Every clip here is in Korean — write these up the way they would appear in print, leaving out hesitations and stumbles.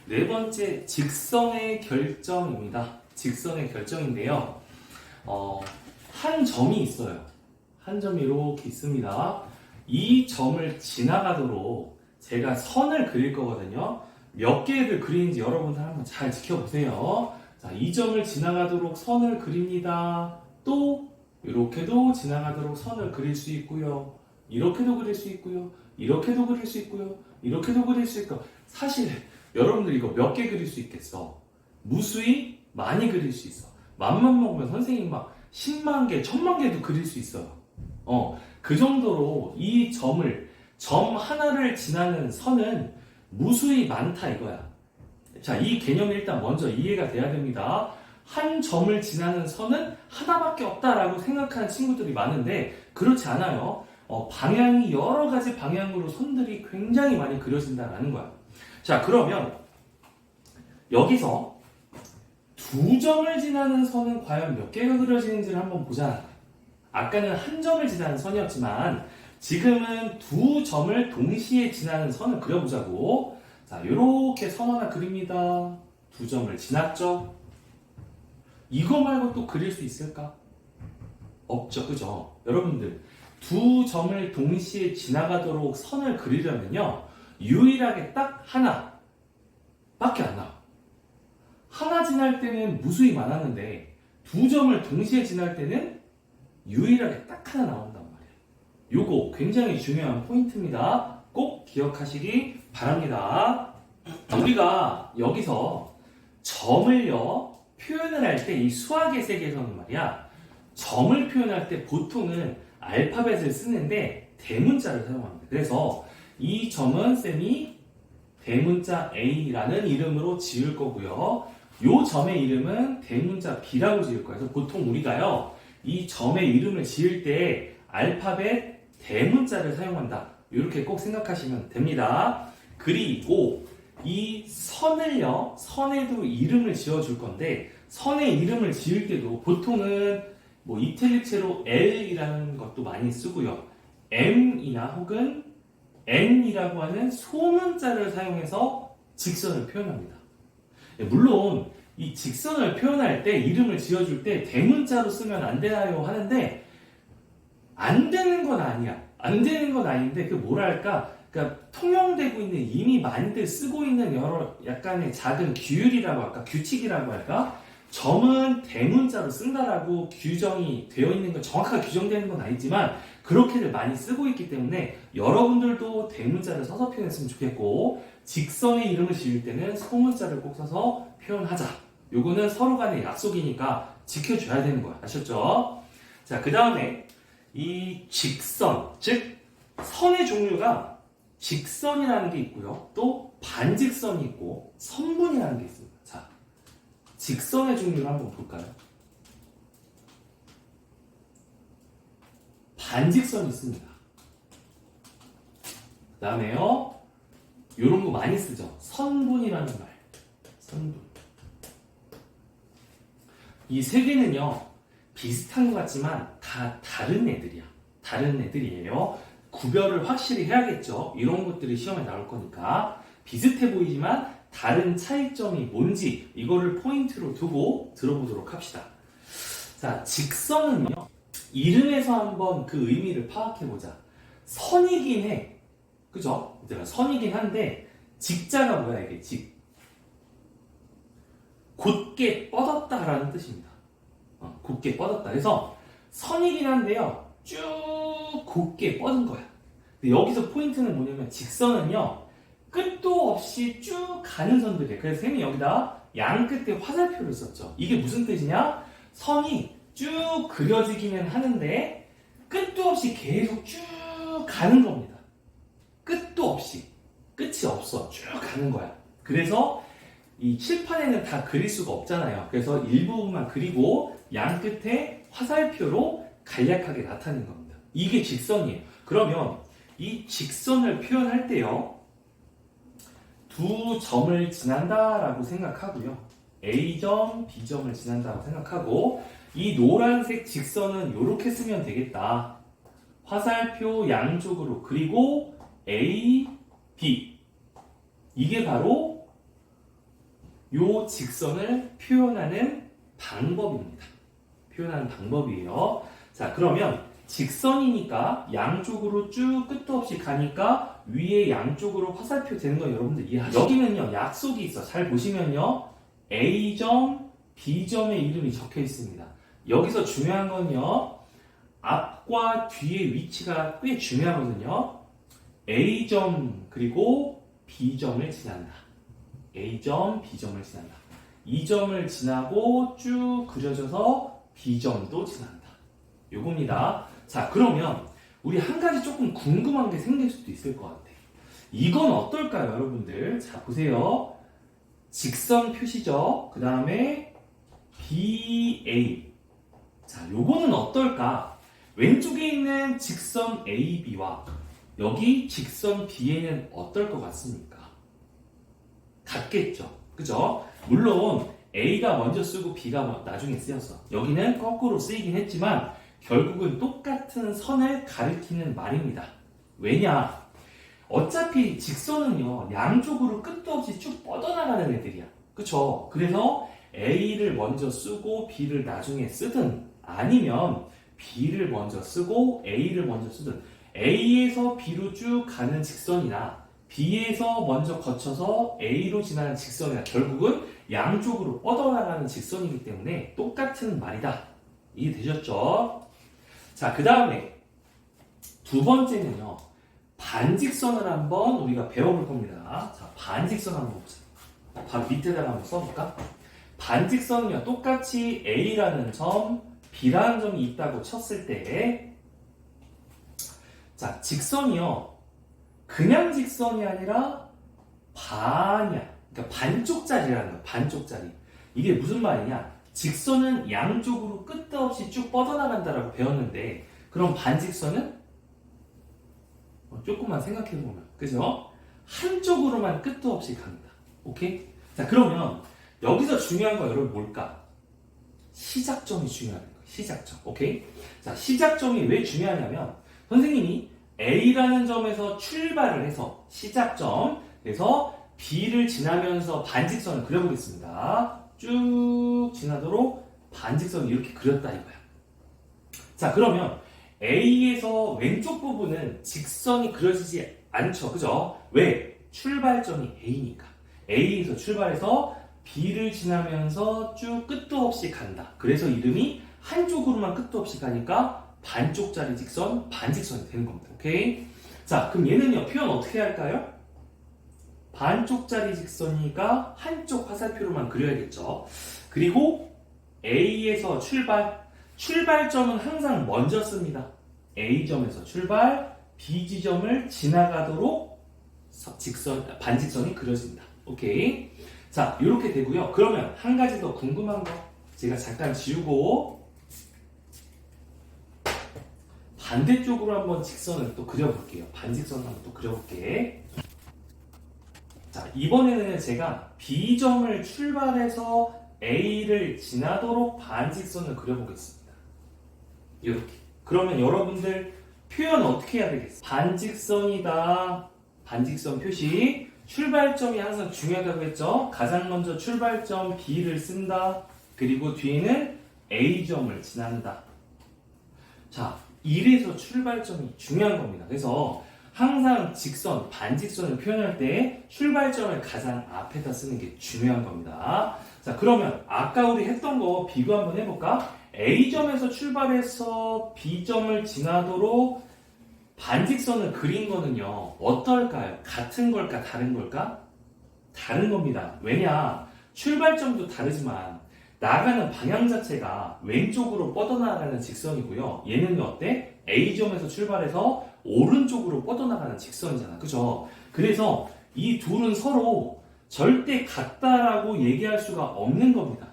네 번째, 직선의 결정입니다. 직선의 결정인데요. 한 점이 있어요. 한 점이 이렇게 있습니다. 이 점을 지나가도록 제가 선을 그릴 거거든요. 몇 개를 그리는지 여러분들 한번 잘 지켜보세요. 자, 이 점을 지나가도록 선을 그립니다. 또 이렇게도 지나가도록 선을 그릴 수 있고요. 이렇게도 그릴 수 있고요. 이렇게도 그릴 수 있고요. 이렇게도 그릴 수 있고. 사실 여러분들 이거 몇 개 그릴 수 있겠어? 무수히 많이 그릴 수 있어. 맘만 먹으면 선생님 막 10만 개, 1000만 개도 그릴 수 있어요. 그 정도로 이 점 하나를 지나는 선은 무수히 많다 이거야. 자, 이 개념이 일단 먼저 이해가 돼야 됩니다. 한 점을 지나는 선은 하나밖에 없다라고 생각하는 친구들이 많은데 그렇지 않아요. 방향이 여러 가지 방향으로 선들이 굉장히 많이 그려진다라는 거야. 자, 그러면 여기서 두 점을 지나는 선은 과연 몇 개가 그려지는지를 한번 보자. 아까는 한 점을 지나는 선이었지만 지금은 두 점을 동시에 지나는 선을 그려보자고. 자, 이렇게 선 하나 그립니다. 두 점을 지났죠? 이거 말고 또 그릴 수 있을까? 없죠, 그죠? 여러분들, 두 점을 동시에 지나가도록 선을 그리려면요, 유일하게 딱 하나 밖에 안 나와. 하나 지날 때는 무수히 많았는데 두 점을 동시에 지날 때는 유일하게 딱 하나 나온단 말이에요. 요거 굉장히 중요한 포인트입니다. 꼭 기억하시기 바랍니다. 우리가 여기서 점을요 표현을 할 때 이 수학의 세계에서는 말이야, 점을 표현할 때 보통은 알파벳을 쓰는데 대문자를 사용합니다. 그래서 이 점은 쌤이 대문자 A라는 이름으로 지을 거고요. 요 점의 이름은 대문자 B라고 지을 거예요. 그래서 보통 우리가요, 이 점의 이름을 지을 때 알파벳 대문자를 사용한다. 이렇게 꼭 생각하시면 됩니다. 그리고 이 선을요, 선에도 이름을 지어줄 건데 선의 이름을 지을 때도 보통은 뭐 이탈리체로 L이라는 것도 많이 쓰고요. M이나 혹은 N이라고 하는 소문자를 사용해서 직선을 표현합니다. 물론 이 직선을 표현할 때 이름을 지어줄 때 대문자로 쓰면 안 되나요? 하는데 안 되는 건 아니야. 안 되는 건 아닌데 그 뭐랄까, 그러니까 통용되고 있는, 이미 많이들 쓰고 있는 여러 약간의 작은 규율이라고 할까, 규칙이라고 할까, 점은 대문자로 쓴다라고 규정이 되어 있는 건 정확하게 규정되는 건 아니지만 그렇게들 많이 쓰고 있기 때문에 여러분들도 대문자를 써서 표현했으면 좋겠고, 직선의 이름을 지을 때는 소문자를 꼭 써서 표현하자. 요거는 서로 간의 약속이니까 지켜줘야 되는 거야. 아셨죠? 자, 그 다음에 이 직선, 즉 선의 종류가 직선이라는 게 있고요, 또 반직선이 있고 선분이라는 게 있습니다. 자, 직선의 종류를 한번 볼까요? 반직선이 있습니다. 그 다음에요, 요런 거 많이 쓰죠. 선분이라는 말. 선분. 이 세 개는요, 비슷한 것 같지만 다 다른 애들이야. 다른 애들이에요. 구별을 확실히 해야겠죠. 이런 것들이 시험에 나올 거니까. 비슷해 보이지만 다른 차이점이 뭔지 이거를 포인트로 두고 들어보도록 합시다. 자, 직선은요, 이름에서 한번 그 의미를 파악해보자. 선이긴 해. 그죠? 얘들아, 선이긴 한데 직자가 뭐야 이게? 곧게 뻗었다라는 뜻입니다. 곧게 뻗었다. 그래서 선이긴 한데요, 쭉 곧게 뻗은 거야. 근데 여기서 포인트는 뭐냐면 직선은요, 끝도 없이 쭉 가는 선들이에요. 그래서 쌤이 여기다 양 끝에 화살표를 썼죠. 이게 무슨 뜻이냐? 선이 쭉 그려지기는 하는데 끝도 없이 계속 쭉 가는 겁니다. 끝도 없이. 끝이 없어. 쭉 가는 거야. 그래서 이 칠판에는 다 그릴 수가 없잖아요. 그래서 일부분만 그리고 양 끝에 화살표로 간략하게 나타낸 겁니다. 이게 직선이에요. 그러면 이 직선을 표현할 때요, 두 점을 지난다라고 생각하고요, A점, B점을 지난다고 생각하고, 이 노란색 직선은 이렇게 쓰면 되겠다. 화살표 양쪽으로 그리고 A, B. 이게 바로 요 직선을 표현하는 방법입니다. 표현하는 방법이에요. 자, 그러면 직선이니까 양쪽으로 쭉 끝도 없이 가니까 위에 양쪽으로 화살표 되는 거 여러분들 이해하시죠? 여기는요, 약속이 있어. 잘 보시면요, A점, B점의 이름이 적혀 있습니다. 여기서 중요한 건요, 앞과 뒤의 위치가 꽤 중요하거든요. A점 그리고 B점을 지난다. A점, B점을 지난다. 이 점을 지나고 쭉 그려져서 B점도 지난다. 요겁니다. 자, 그러면 우리 한 가지 조금 궁금한 게 생길 수도 있을 것 같아. 이건 어떨까요, 여러분들? 자, 보세요. 직선 표시죠. 그 다음에 BA. 자, 요거는 어떨까? 왼쪽에 있는 직선 AB와 여기 직선 BA는 어떨 것 같습니까? 같겠죠. 그죠? 물론 A가 먼저 쓰고 B가 나중에 쓰였어. 여기는 거꾸로 쓰이긴 했지만 결국은 똑같은 선을 가리키는 말입니다. 왜냐? 어차피 직선은요, 양쪽으로 끝도 없이 쭉 뻗어나가는 애들이야. 그쵸? 그래서 A를 먼저 쓰고 B를 나중에 쓰든 아니면 B를 먼저 쓰고 A를 먼저 쓰든 A에서 B로 쭉 가는 직선이나 B에서 먼저 거쳐서 A로 지나는 직선이나 결국은 양쪽으로 뻗어나가는 직선이기 때문에 똑같은 말이다. 이해되셨죠? 자, 그 다음에 두 번째는요, 반직선을 한번 우리가 배워볼 겁니다. 자, 반직선 한번 보자. 바로 밑에다가 한번 써볼까? 반직선은요, 똑같이 A라는 점, B라는 점이 있다고 쳤을 때, 자, 직선이요, 그냥 직선이 아니라 반이야. 그러니까 반쪽짜리라는 거야, 반쪽짜리. 이게 무슨 말이냐? 직선은 양쪽으로 끝도 없이 쭉 뻗어나간다라고 배웠는데, 그럼 반직선은 조금만 생각해보면, 그죠? 한쪽으로만 끝도 없이 간다. 오케이? 자, 그러면 여기서 중요한 거 여러분 뭘까? 시작점이 중요한 거예요. 시작점. 오케이? 자, 시작점이 왜 중요하냐면 선생님이 A라는 점에서 출발을 해서 시작점, 그래서 B를 지나면서 반직선을 그려보겠습니다. 쭉 지나도록 반직선을 이렇게 그렸다 이거야. 자, 그러면 A에서 왼쪽 부분은 직선이 그려지지 않죠. 그죠? 왜? 출발점이 A니까. A에서 출발해서 B를 지나면서 쭉 끝도 없이 간다. 그래서 이름이 한쪽으로만 끝도 없이 가니까 반쪽짜리 직선, 반직선이 되는 겁니다. 오케이? 자, 그럼 얘는요, 표현 어떻게 할까요? 반쪽짜리 직선이니까 한쪽 화살표로만 그려야겠죠. 그리고 A에서 출발점은 항상 먼저 씁니다. A점에서 출발, B 지점을 지나가도록 반직선이 그려진다. 오케이? 자, 이렇게 되고요. 그러면 한 가지 더 궁금한 거 제가 잠깐 지우고 반대쪽으로 한번 직선을 또 그려볼게요. 반직선을 한번 또 그려볼게. 자, 이번에는 제가 B점을 출발해서 A를 지나도록 반직선을 그려보겠습니다. 이렇게. 그러면 여러분들 표현 어떻게 해야 되겠어요? 반직선이다. 반직선 표시. 출발점이 항상 중요하다고 했죠? 가장 먼저 출발점 B를 쓴다. 그리고 뒤에는 A점을 지난다. 자, 이래서 출발점이 중요한 겁니다. 그래서 항상 직선, 반직선을 표현할 때 출발점을 가장 앞에다 쓰는 게 중요한 겁니다. 자, 그러면 아까 우리 했던 거 비교 한번 해볼까? A점에서 출발해서 B점을 지나도록 반직선을 그린 거는요, 어떨까요? 같은 걸까? 다른 걸까? 다른 겁니다. 왜냐? 출발점도 다르지만 나가는 방향 자체가 왼쪽으로 뻗어나가는 직선이고요. 얘는 어때? A점에서 출발해서 오른쪽으로 뻗어나가는 직선이잖아. 그죠? 그래서 이 둘은 서로 절대 같다라고 얘기할 수가 없는 겁니다.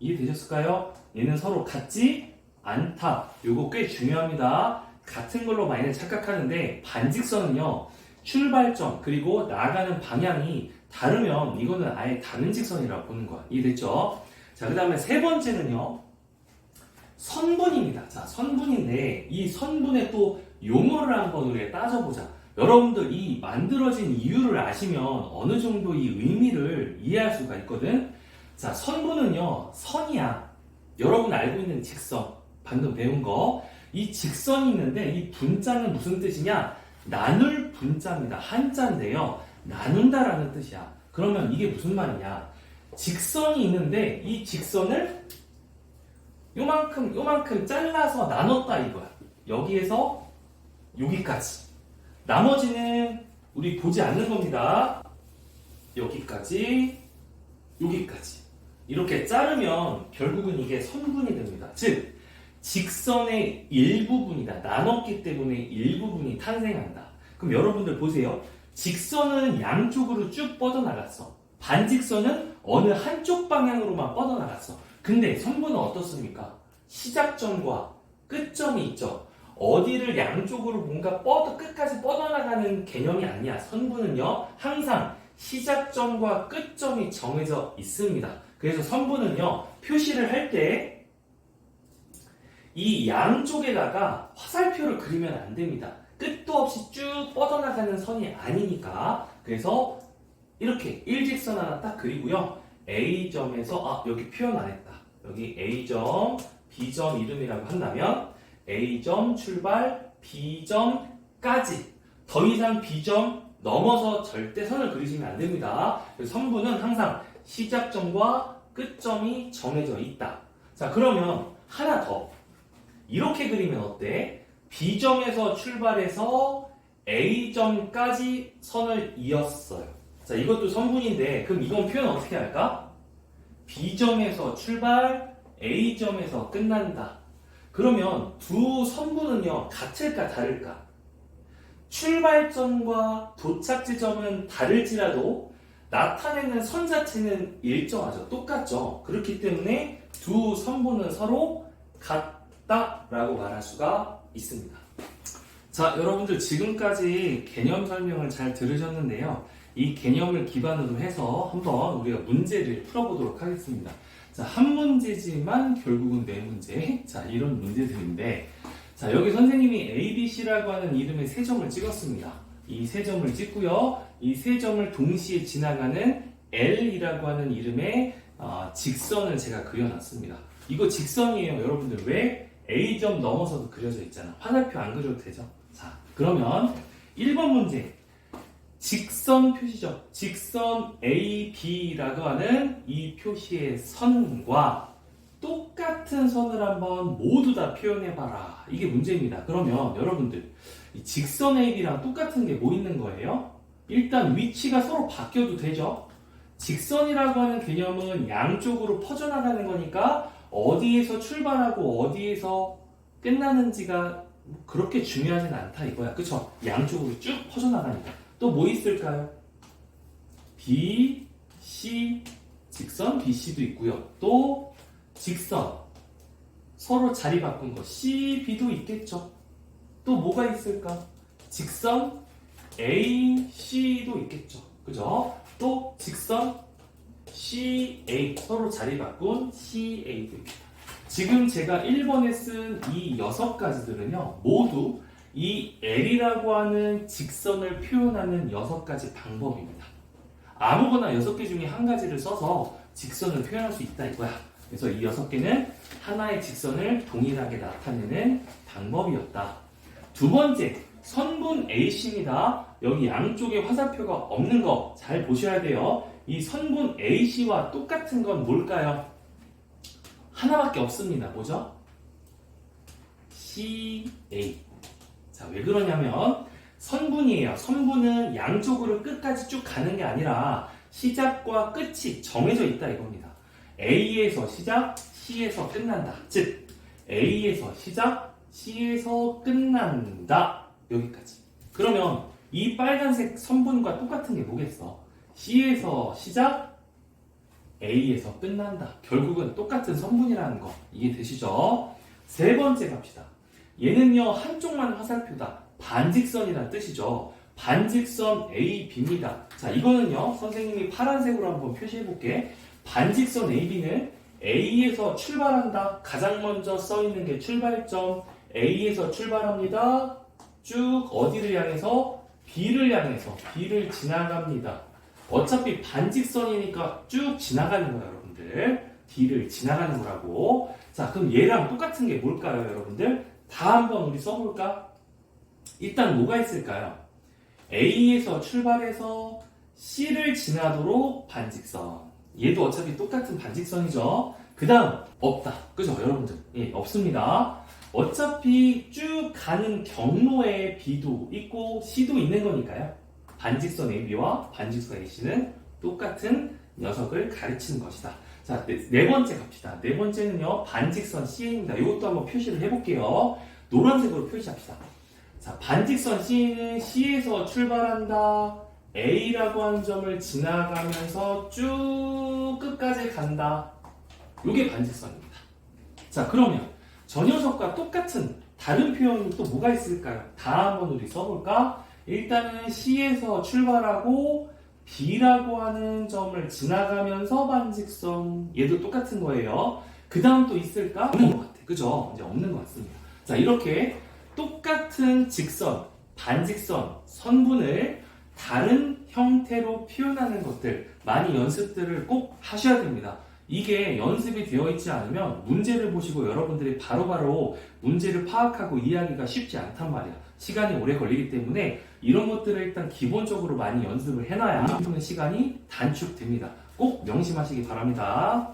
이해되셨을까요? 얘는 서로 같지 않다. 요거 꽤 중요합니다. 같은 걸로 많이들 착각하는데 반직선은요, 출발점 그리고 나가는 방향이 다르면 이거는 아예 다른 직선이라고 보는 거야. 이해됐죠? 자, 그 다음에 세 번째는요, 선분입니다. 자, 선분인데 이 선분의 또 용어를 한번 우리가 따져보자. 여러분들 이 만들어진 이유를 아시면 어느 정도 이 의미를 이해할 수가 있거든. 자, 선분은요, 선이야. 여러분 알고 있는 직선, 방금 배운 거. 이 직선이 있는데 이 분자는 무슨 뜻이냐? 나눌 분자입니다. 한자인데요. 나눈다라는 뜻이야. 그러면 이게 무슨 말이냐? 직선이 있는데 이 직선을 요만큼 잘라서 나눴다 이거야. 여기에서 여기까지. 나머지는 우리 보지 않는 겁니다. 여기까지, 여기까지. 이렇게 자르면 결국은 이게 선분이 됩니다. 즉, 직선의 일부분이다. 나눴기 때문에 일부분이 탄생한다. 그럼 여러분들 보세요. 직선은 양쪽으로 쭉 뻗어나갔어. 반직선은 어느 한쪽 방향으로만 뻗어나갔어. 근데 선분은 어떻습니까? 시작점과 끝점이 있죠. 어디를 양쪽으로 뭔가 끝까지 뻗어나가는 개념이 아니야. 선분은요, 항상 시작점과 끝점이 정해져 있습니다. 그래서 선분은요, 표시를 할 때 이 양쪽에다가 화살표를 그리면 안 됩니다. 끝도 없이 쭉 뻗어나가는 선이 아니니까. 그래서 이렇게 일직선 하나 딱 그리고요. A점에서, 여기 표현 안 했다. 여기 A점, B점 이름이라고 한다면 A점 출발, B점까지. 더 이상 B점 넘어서 절대 선을 그리시면 안 됩니다. 선분은 항상 시작점과 끝점이 정해져 있다. 자, 그러면 하나 더. 이렇게 그리면 어때? B점에서 출발해서 A점까지 선을 이었어요. 자, 이것도 선분인데, 그럼 이건 표현 어떻게 할까? B점에서 출발, A점에서 끝난다. 그러면 두 선분은요, 같을까 다를까? 출발점과 도착 지점은 다를지라도 나타내는 선 자체는 일정하죠. 똑같죠. 그렇기 때문에 두 선분은 서로 같다라고 말할 수가 있습니다. 자, 여러분들 지금까지 개념 설명을 잘 들으셨는데요. 이 개념을 기반으로 해서 한번 우리가 문제를 풀어보도록 하겠습니다. 자, 한 문제지만 결국은 네 문제. 자, 이런 문제들인데, 자, 여기 선생님이 A, B, C라고 하는 이름의 세 점을 찍었습니다. 이 세 점을 찍고요. 이 세 점을 동시에 지나가는 L이라고 하는 이름의 직선을 제가 그려놨습니다. 이거 직선이에요. 여러분들 왜? A점 넘어서도 그려져 있잖아. 화살표 안 그려도 되죠? 자, 그러면 1번 문제. 직선 표시죠. 직선 A, B라고 하는 이 표시의 선과 똑같은 선을 한번 모두 다 표현해봐라. 이게 문제입니다. 그러면 여러분들 이 직선 AB랑 똑같은 게 뭐 있는 거예요? 일단 위치가 서로 바뀌어도 되죠. 직선이라고 하는 개념은 양쪽으로 퍼져나가는 거니까 어디에서 출발하고 어디에서 끝나는지가 그렇게 중요하진 않다 이거야. 그쵸? 양쪽으로 쭉 퍼져나가니까. 또 뭐 있을까요? B, C, 직선 BC도 있고요. 또 직선 서로 자리 바꾼 거 C, B도 있겠죠. 또 뭐가 있을까? 직선 A, C도 있겠죠. 그죠? 또 직선 CA 서로 자리 바꾼 CA도 있겠다. 지금 제가 1번에 쓴 이 6가지들은요 모두 이 L이라고 하는 직선을 표현하는 6가지 방법입니다. 아무거나 6개 중에 한 가지를 써서 직선을 표현할 수 있다 이거야. 그래서 이 6개는 하나의 직선을 동일하게 나타내는 방법이었다. 두 번째, 선분 AC입니다. 여기 양쪽에 화살표가 없는 거 잘 보셔야 돼요. 이 선분 AC와 똑같은 건 뭘까요? 하나밖에 없습니다. 뭐죠? CA. 자, 왜 그러냐면 선분이에요. 선분은 양쪽으로 끝까지 쭉 가는 게 아니라 시작과 끝이 정해져 있다 이겁니다. A에서 시작, C에서 끝난다. 즉 A에서 시작, C에서 끝난다. 여기까지. 그러면 이 빨간색 선분과 똑같은 게 뭐겠어? C에서 시작, A에서 끝난다. 결국은 똑같은 선분이라는 거 이해되시죠? 세 번째 갑시다. 얘는요 한쪽만 화살표다. 반직선이라는 뜻이죠. 반직선 AB입니다. 자, 이거는요 선생님이 파란색으로 한번 표시해 볼게. 반직선 AB는 A에서 출발한다. 가장 먼저 써 있는 게 출발점. A에서 출발합니다. 쭉 어디를 향해서? B를 향해서 B를 지나갑니다. 어차피 반직선이니까 쭉 지나가는 거예요, 여러분들. D를 지나가는 거라고. 자, 그럼 얘랑 똑같은 게 뭘까요, 여러분들? 다 한번 우리 써볼까? 일단 뭐가 있을까요? A에서 출발해서 C를 지나도록 반직선. 얘도 어차피 똑같은 반직선이죠. 그 다음 없다. 그죠, 여러분들? 예, 없습니다. 어차피 쭉 가는 경로에 B도 있고 C도 있는 거니까요. 반직선 AB와 반직선 AC는 똑같은 녀석을 가르치는 것이다. 자, 네 번째 갑시다. 네 번째는요, 반직선 CA입니다. 이것도 한번 표시를 해볼게요. 노란색으로 표시합시다. 자, 반직선 C는 C에서 출발한다. A라고 하는 점을 지나가면서 쭉 끝까지 간다. 이게 반직선입니다. 자, 그러면 저 녀석과 똑같은 다른 표현이 또 뭐가 있을까요? 다 한번 우리 써볼까? 일단은 C에서 출발하고 B라고 하는 점을 지나가면서 반직선. 얘도 똑같은 거예요. 그 다음 또 있을까? 없는 것 같아. 그죠? 이제 없는 것 같습니다. 자, 이렇게 똑같은 직선, 반직선, 선분을 다른 형태로 표현하는 것들, 많이 연습들을 꼭 하셔야 됩니다. 이게 연습이 되어 있지 않으면 문제를 보시고 여러분들이 바로바로 문제를 파악하고 이해하기가 쉽지 않단 말이야. 시간이 오래 걸리기 때문에 이런 것들을 일단 기본적으로 많이 연습을 해놔야 시간이 단축됩니다. 꼭 명심하시기 바랍니다.